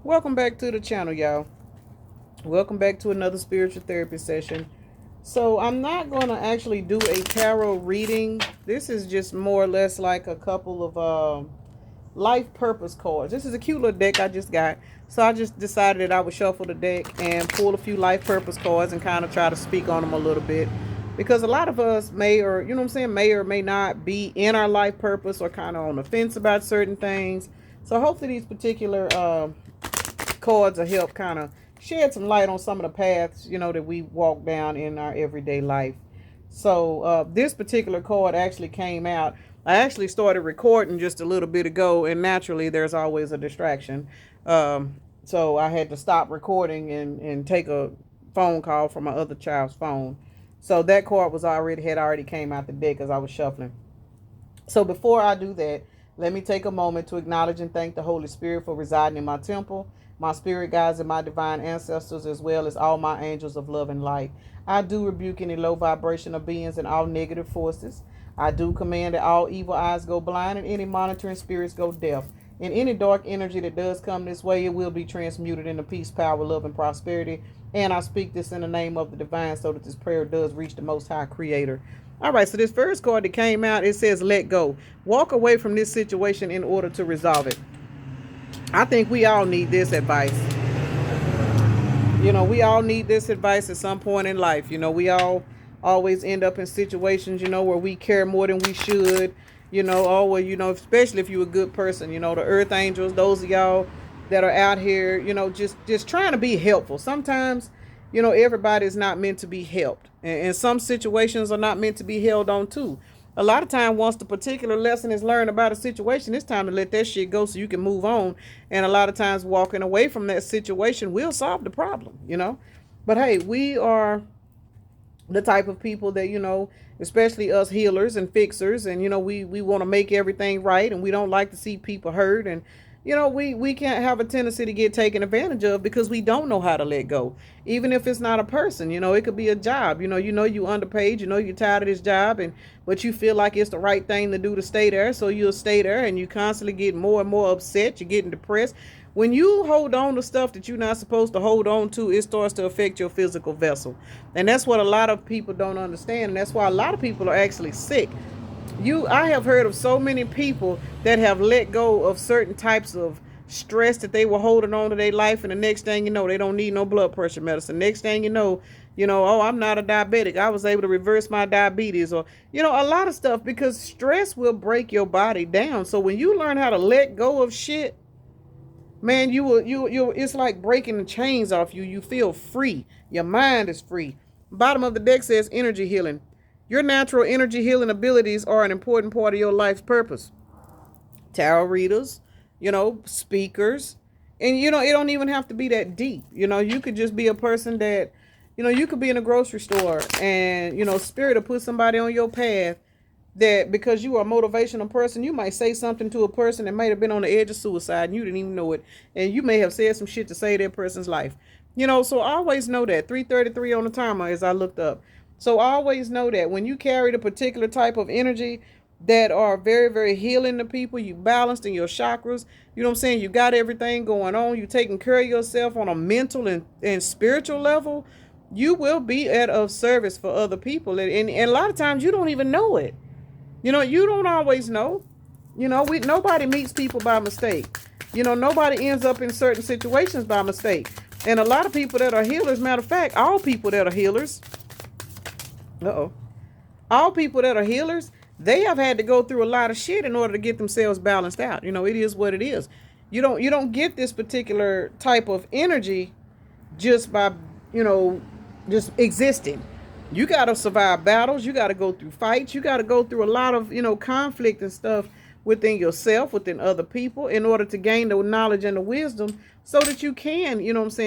Welcome back to the channel, y'all. Welcome back to another spiritual therapy session. So I'm not going to actually do a tarot reading. This is just more or less like a couple of life purpose cards. This is a cute little deck I just got. So I just decided that I would shuffle the deck and pull a few life purpose cards and kind of try to speak on them a little bit. Because a lot of us may, or you know what I'm saying, may or may not be in our life purpose or kind of on the fence about certain things. So hopefully these particular cards will help kind of shed some light on some of the paths, that we walk down in our everyday life. So this particular card actually came out. I actually started recording just a little bit ago, and naturally there's always a distraction. So I had to stop recording and take a phone call from my other child's phone. So that card had already came out the deck as I was shuffling. So before I do that, let me take a moment to acknowledge and thank the Holy Spirit for residing in my temple, my spirit guides and my divine ancestors, as well as all my angels of love and light. I do rebuke any low vibrational beings and all negative forces. I do command that all evil eyes go blind and any monitoring spirits go deaf. And any dark energy that does come this way, it will be transmuted into peace, power, love, and prosperity. And I speak this in the name of the divine so that this prayer does reach the Most High Creator. All right, so this first card that came out, it says, let go. Walk away from this situation in order to resolve it. I think we all need this advice. We all need this advice at some point in life. We all always end up in situations, where we care more than we should. Especially if you're a good person, the earth angels, those of y'all that are out here, just trying to be helpful. Sometimes, everybody's not meant to be helped. And some situations are not meant to be held on to. A lot of time, once the particular lesson is learned about a situation, it's time to let that shit go so you can move on. And a lot of times walking away from that situation will solve the problem. But hey, we are the type of people that, especially us healers and fixers, and, we want to make everything right, and we don't like to see people hurt. And, we can't have a tendency to get taken advantage of because we don't know how to let go. Even if it's not a person, it could be a job. You underpaid, you're tired of this job, but you feel like it's the right thing to do to stay there. So you'll stay there and you constantly get more and more upset. You're getting depressed. When you hold on to stuff that you're not supposed to hold on to, it starts to affect your physical vessel. And that's what a lot of people don't understand. And that's why a lot of people are actually sick. I have heard of so many people that have let go of certain types of stress that they were holding on to their life, and the next thing you know, they don't need no blood pressure medicine. Next thing oh, I'm not a diabetic. I was able to reverse my diabetes, or a lot of stuff, because stress will break your body down. So when you learn how to let go of shit, man, it's like breaking the chains off you. You feel free. Your mind is free. Bottom of the deck says energy healing. Your natural energy healing abilities are an important part of your life's purpose. Tarot readers, speakers, and it don't even have to be that deep. You could just be a person that, you could be in a grocery store and, spirit will put somebody on your path that, because you are a motivational person, you might say something to a person that might have been on the edge of suicide and you didn't even know it. And you may have said some shit to save that person's life. So I always know that. 3:33 on the timer as I looked up. So I always know that when you carry the particular type of energy that are very, very healing to people, you balanced in your chakras, you know what I'm saying? You got everything going on. You taking care of yourself on a mental and spiritual level. You will be of service for other people. And a lot of times you don't even know it. You don't always know. Nobody meets people by mistake. Nobody ends up in certain situations by mistake. And a lot of people that are healers, matter of fact, all people that are healers, all people that are healers, they have had to go through a lot of shit in order to get themselves balanced out. It is what it is. You don't get this particular type of energy just by, just existing. You got to survive battles. You got to go through fights. You got to go through a lot of, conflict and stuff within yourself, within other people, in order to gain the knowledge and the wisdom so that you can,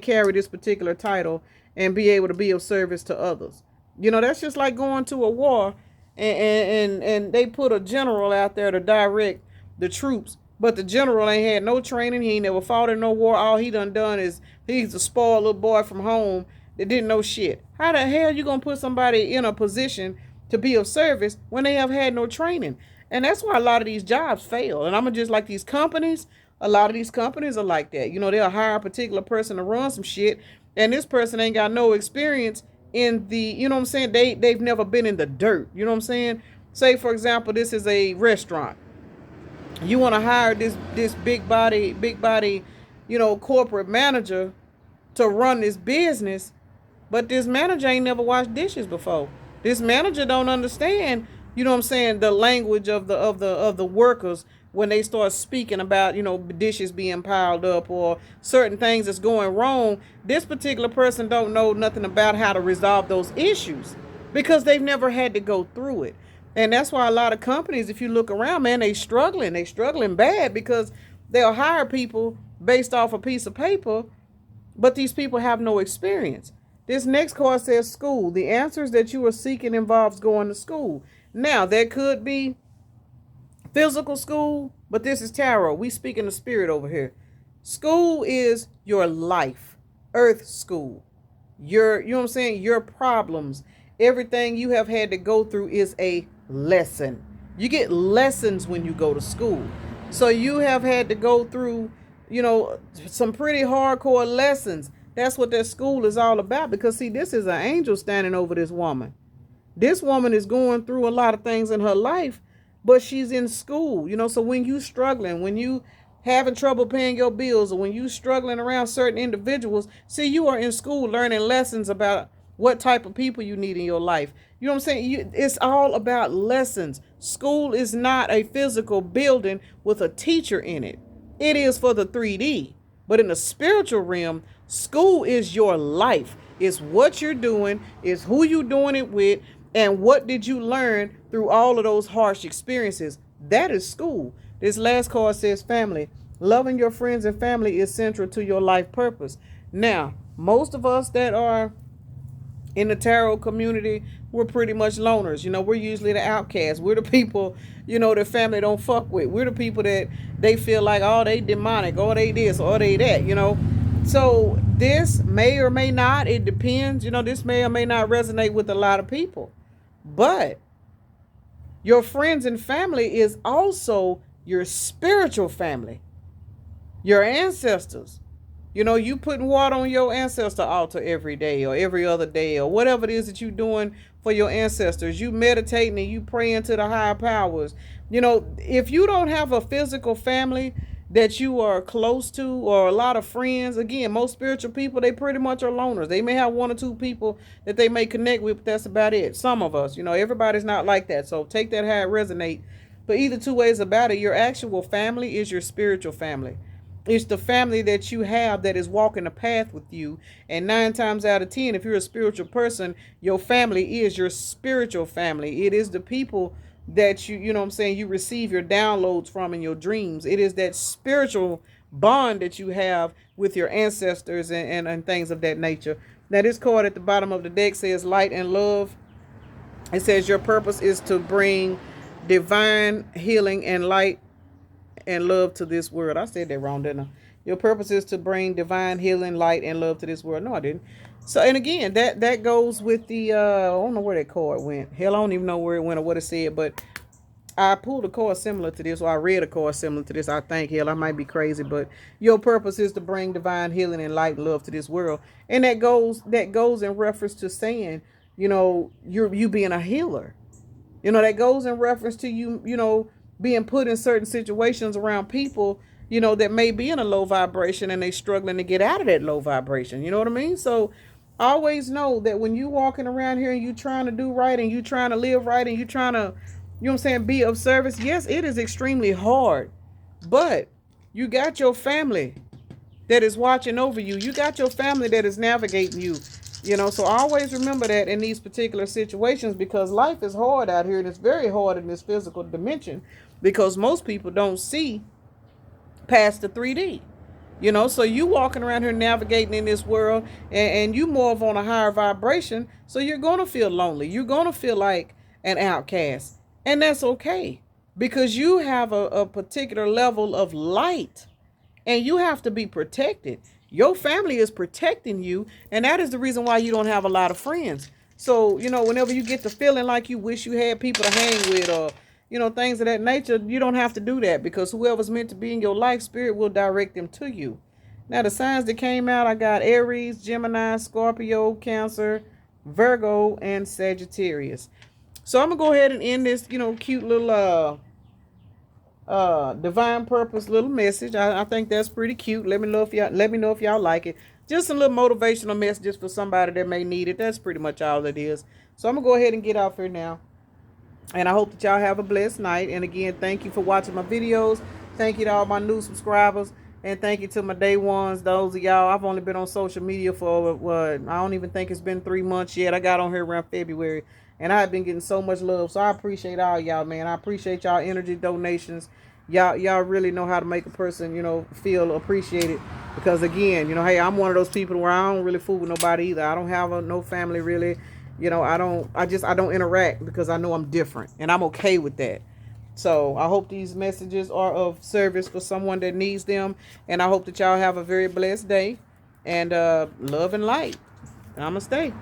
carry this particular title and be able to be of service to others. That's just like going to a war and they put a general out there to direct the troops. But the general ain't had no training. He ain't never fought in no war. All he done is he's a spoiled little boy from home that didn't know shit. How the hell you gonna put somebody in a position to be of service when they have had no training? And that's why a lot of these jobs fail. And I'm just like, these companies A lot of these companies are like that. They'll hire a particular person to run some shit, and this person ain't got no experience in the, what I'm saying? They've never been in the dirt. You know what I'm saying? Say, for example, this is a restaurant. You want to hire this big body, corporate manager to run this business, but this manager ain't never washed dishes before. This manager don't understand, what I'm saying, the language of the workers when they start speaking about, dishes being piled up or certain things that's going wrong. This particular person don't know nothing about how to resolve those issues because they've never had to go through it. And that's why a lot of companies, if you look around, man, they struggling. They struggling bad because they'll hire people based off a piece of paper, but these people have no experience. This next card says school. The answers that you are seeking involves going to school. Now, there could be physical school, but this is tarot. We speak in the spirit over here. School is your life. Earth school. You know what I'm saying? Your problems. Everything you have had to go through is a lesson. You get lessons when you go to school. So you have had to go through, some pretty hardcore lessons. That's what that school is all about. Because see, this is an angel standing over this woman. This woman is going through a lot of things in her life, but she's in school. So when you struggling, when you having trouble paying your bills, or when you struggling around certain individuals, see, you are in school learning lessons about what type of people you need in your life. You know what I'm saying? It's all about lessons. School is not a physical building with a teacher in it. It is for the 3D. But in the spiritual realm, school is your life. It's what you're doing, it's who you're doing it with, and what did you learn through all of those harsh experiences. That is school. This last card says family. Loving your friends and family is central to your life purpose. Now, most of us that are in the tarot community, we're pretty much loners. We're usually the outcasts. We're the people, their family don't fuck with. We're the people that they feel like, oh, they demonic, or they this, or they that, So this may or may not, it depends, this may or may not resonate with a lot of people. But your friends and family is also your spiritual family, your ancestors. You putting water on your ancestor altar every day or every other day or whatever it is that you're doing for your ancestors. You meditating and you praying to the higher powers. If you don't have a physical family that you are close to or a lot of friends, again, most spiritual people, they pretty much are loners. They may have one or two people that they may connect with, but that's about it. Some of us, everybody's not like that. So take that how it resonate. But either two ways about it, your actual family is your spiritual family. It's the family that you have that is walking the path with you. And 9 times out of 10, if you're a spiritual person, your family is your spiritual family. It is the people that you know what I'm saying, you receive your downloads from in your dreams. It is that spiritual bond that you have with your ancestors and things of that nature. Now, this card at the bottom of the deck says light and love. It says your purpose is to bring divine healing and light and love to this world. I said that wrong, didn't I? Your purpose is to bring divine healing, light, and love to this world. No, I didn't. So, and again, that goes with the, I don't know where that card went. Hell, I don't even know where it went or what it said, but I pulled a card similar to this, or I read a card similar to this. I think, hell, I might be crazy, but your purpose is to bring divine healing and light and love to this world. And that goes in reference to saying, you being a healer. That goes in reference to you, being put in certain situations around people, that may be in a low vibration and they struggling to get out of that low vibration. You know what I mean? So always know that when you walking around here and you trying to do right and you trying to live right and you trying to, be of service. Yes, it is extremely hard, but you got your family that is watching over you. You got your family that is navigating you. So always remember that in these particular situations, because life is hard out here and it's very hard in this physical dimension because most people don't see past the 3D. So you walking around here navigating in this world and you more of on a higher vibration. So you're going to feel lonely. You're going to feel like an outcast. And that's okay because you have a particular level of light and you have to be protected. Your family is protecting you, and that is the reason why you don't have a lot of friends. So, whenever you get the feeling like you wish you had people to hang with or, things of that nature, you don't have to do that, because whoever's meant to be in your life, Spirit will direct them to you. Now, the signs that came out, I got Aries, Gemini, Scorpio, Cancer, Virgo, and Sagittarius. So I'm gonna go ahead and end this, cute little divine purpose little message. I think that's pretty cute. Let me know if y'all like it. Just some little motivational messages for somebody that may need it. That's pretty much all it is. So I'm gonna go ahead and get off here now. And I hope that y'all have a blessed night. And again, thank you for watching my videos. Thank you to all my new subscribers. And thank you to my day ones. Those of y'all, I've only been on social media for, I don't even think it's been 3 months yet. I got on here around February. And I've been getting so much love. So I appreciate all y'all, man. I appreciate y'all energy donations. Y'all really know how to make a person, feel appreciated. Because again, hey, I'm one of those people where I don't really fool with nobody either. I don't have no family really. I don't interact because I know I'm different, and I'm okay with that. So I hope these messages are of service for someone that needs them, and I hope that y'all have a very blessed day, and love and light. And I'm gonna stay.